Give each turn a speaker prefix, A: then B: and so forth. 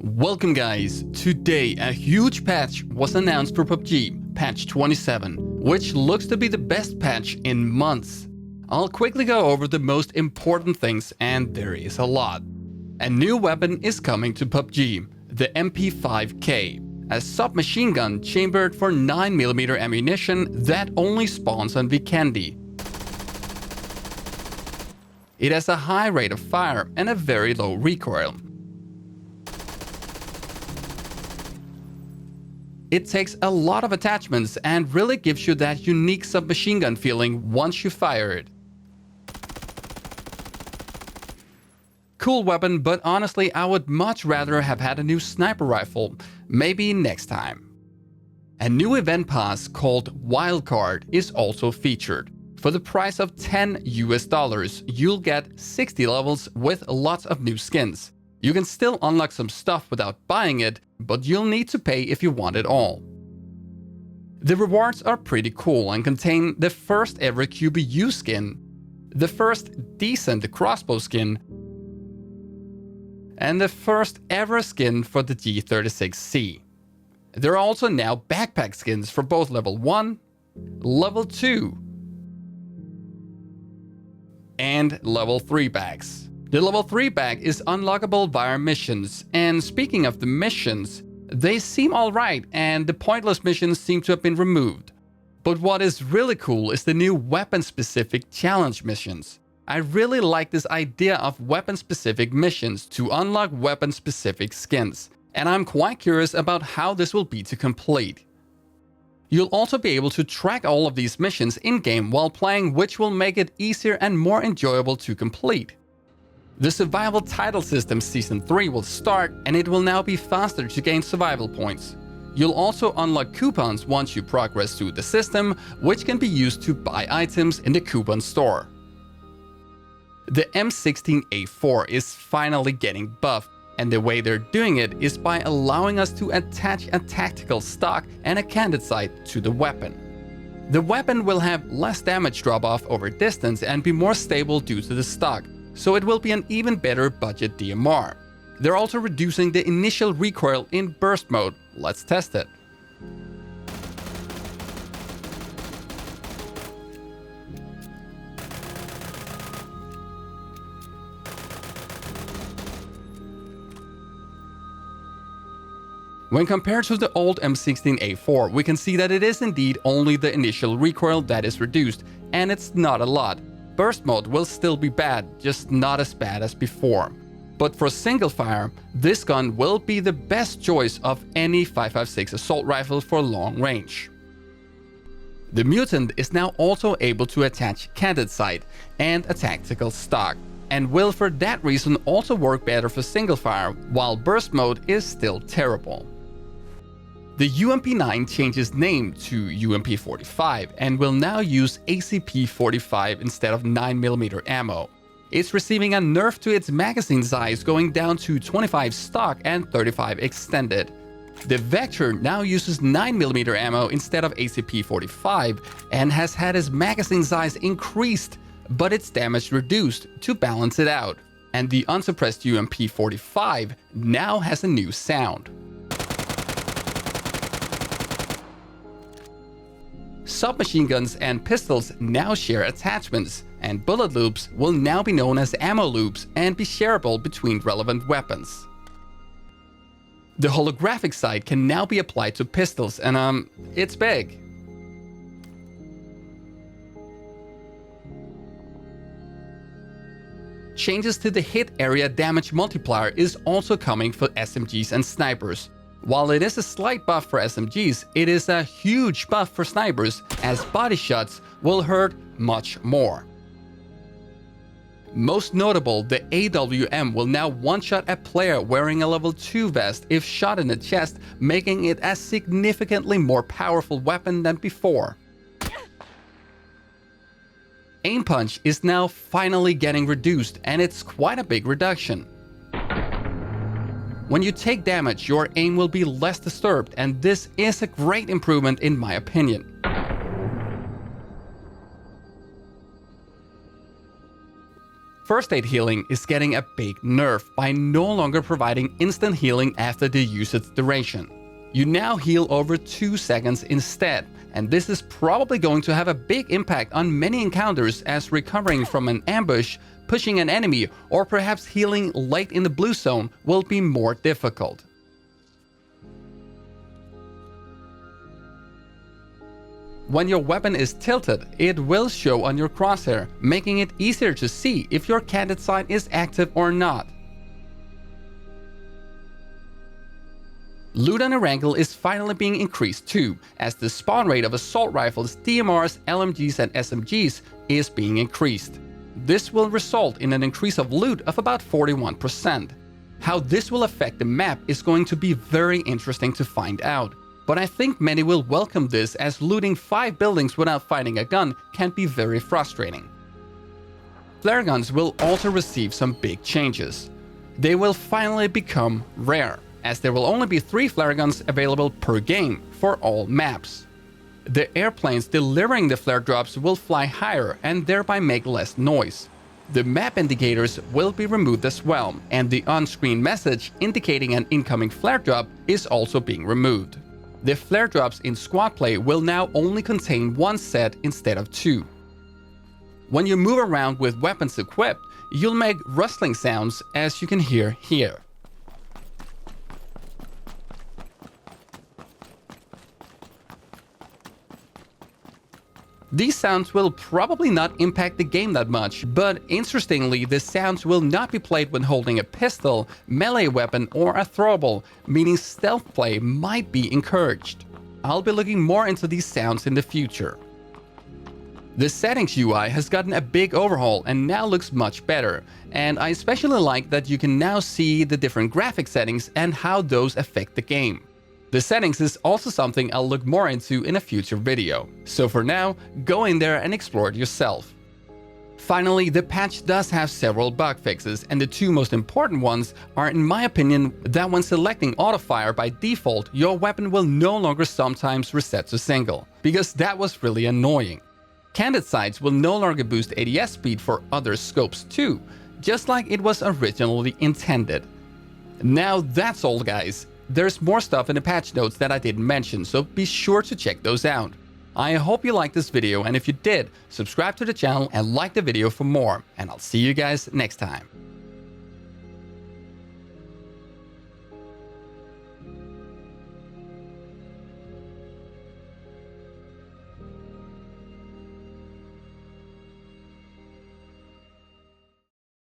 A: Welcome guys! Today a huge patch was announced for PUBG Patch 27, which looks to be the best patch in months. I'll quickly go over the most important things, and there is a lot. A new weapon is coming to PUBG, the MP5K, a submachine gun chambered for 9mm ammunition that only spawns on Vikendi. It has a high rate of fire and a very low recoil. It takes a lot of attachments and really gives you that unique submachine gun feeling once you fire it. Cool weapon, but honestly I would much rather have had a new sniper rifle, maybe next time. A new event pass called Wildcard is also featured. For the price of $10 you'll get 60 levels with lots of new skins. You can still unlock some stuff without buying it, but you'll need to pay if you want it all. The rewards are pretty cool and contain the first ever QBU skin, the first decent crossbow skin, and the first ever skin for the G36C. There are also now backpack skins for both level 1, level 2, and level 3 bags. The level 3 bag is unlockable via missions, and speaking of the missions, they seem alright and the pointless missions seem to have been removed. But what is really cool is the new weapon-specific challenge missions. I really like this idea of weapon-specific missions to unlock weapon-specific skins, and I'm quite curious about how this will be to complete. You'll also be able to track all of these missions in-game while playing, which will make it easier and more enjoyable to complete. The survival title system Season 3 will start, and it will now be faster to gain survival points. You'll also unlock coupons once you progress through the system, which can be used to buy items in the coupon store. The M16A4 is finally getting buffed, and the way they're doing it is by allowing us to attach a tactical stock and a Canted sight to the weapon. The weapon will have less damage drop-off over distance and be more stable due to the stock, so it will be an even better budget DMR. They're also reducing the initial recoil in burst mode. Let's test it. When compared to the old M16A4, we can see that it is indeed only the initial recoil that is reduced, and it's not a lot. Burst mode will still be bad, just not as bad as before. But for single fire, this gun will be the best choice of any 5.56 assault rifle for long range. The Mutant is now also able to attach Canted sight and a tactical stock, and will for that reason also work better for single fire, while burst mode is still terrible. The UMP9 changes name to UMP45 and will now use ACP45 instead of 9mm ammo. It's receiving a nerf to its magazine size, going down to 25 stock and 35 extended. The Vector now uses 9mm ammo instead of ACP45 and has had its magazine size increased, but its damage reduced to balance it out. And the unsuppressed UMP45 now has a new sound. Submachine guns and pistols now share attachments, and bullet loops will now be known as ammo loops and be shareable between relevant weapons. The holographic sight can now be applied to pistols, and it's big. Changes to the hit area damage multiplier is also coming for SMGs and snipers. While it is a slight buff for SMGs, it is a huge buff for snipers, as body shots will hurt much more. Most notable, the AWM will now one-shot a player wearing a level 2 vest if shot in the chest, making it a significantly more powerful weapon than before. Aim punch is now finally getting reduced, and it's quite a big reduction. When you take damage, your aim will be less disturbed, and this is a great improvement in my opinion. First aid healing is getting a big nerf by no longer providing instant healing after the usage duration. You now heal over 2 seconds instead, and this is probably going to have a big impact on many encounters, as recovering from an ambush, pushing an enemy, or perhaps healing late in the blue zone will be more difficult. When your weapon is tilted, it will show on your crosshair, making it easier to see if your canted sight is active or not. Loot on Erangel is finally being increased too, as the spawn rate of assault rifles, DMRs, LMGs and SMGs is being increased. This will result in an increase of loot of about 41%. How this will affect the map is going to be very interesting to find out. But I think many will welcome this, as looting 5 buildings without finding a gun can be very frustrating. Flareguns will also receive some big changes. They will finally become rare, as there will only be 3 Flareguns available per game for all maps. The airplanes delivering the flare drops will fly higher and thereby make less noise. The map indicators will be removed as well, and the on-screen message indicating an incoming flare drop is also being removed. The flare drops in squad play will now only contain 1 set instead of 2. When you move around with weapons equipped, you'll make rustling sounds, as you can hear here. These sounds will probably not impact the game that much, but interestingly, the sounds will not be played when holding a pistol, melee weapon or a throwable, meaning stealth play might be encouraged. I'll be looking more into these sounds in the future. The settings UI has gotten a big overhaul and now looks much better, and I especially like that you can now see the different graphic settings and how those affect the game. The settings is also something I'll look more into in a future video, so for now, go in there and explore it yourself. Finally, the patch does have several bug fixes, and the 2 most important ones are, in my opinion, that when selecting autofire by default, your weapon will no longer sometimes reset to single, because that was really annoying. Canted sights will no longer boost ADS speed for other scopes too, just like it was originally intended. Now that's all, guys. There's more stuff in the patch notes that I didn't mention, so be sure to check those out. I hope you liked this video, and if you did, subscribe to the channel and like the video for more, and I'll see you guys next time.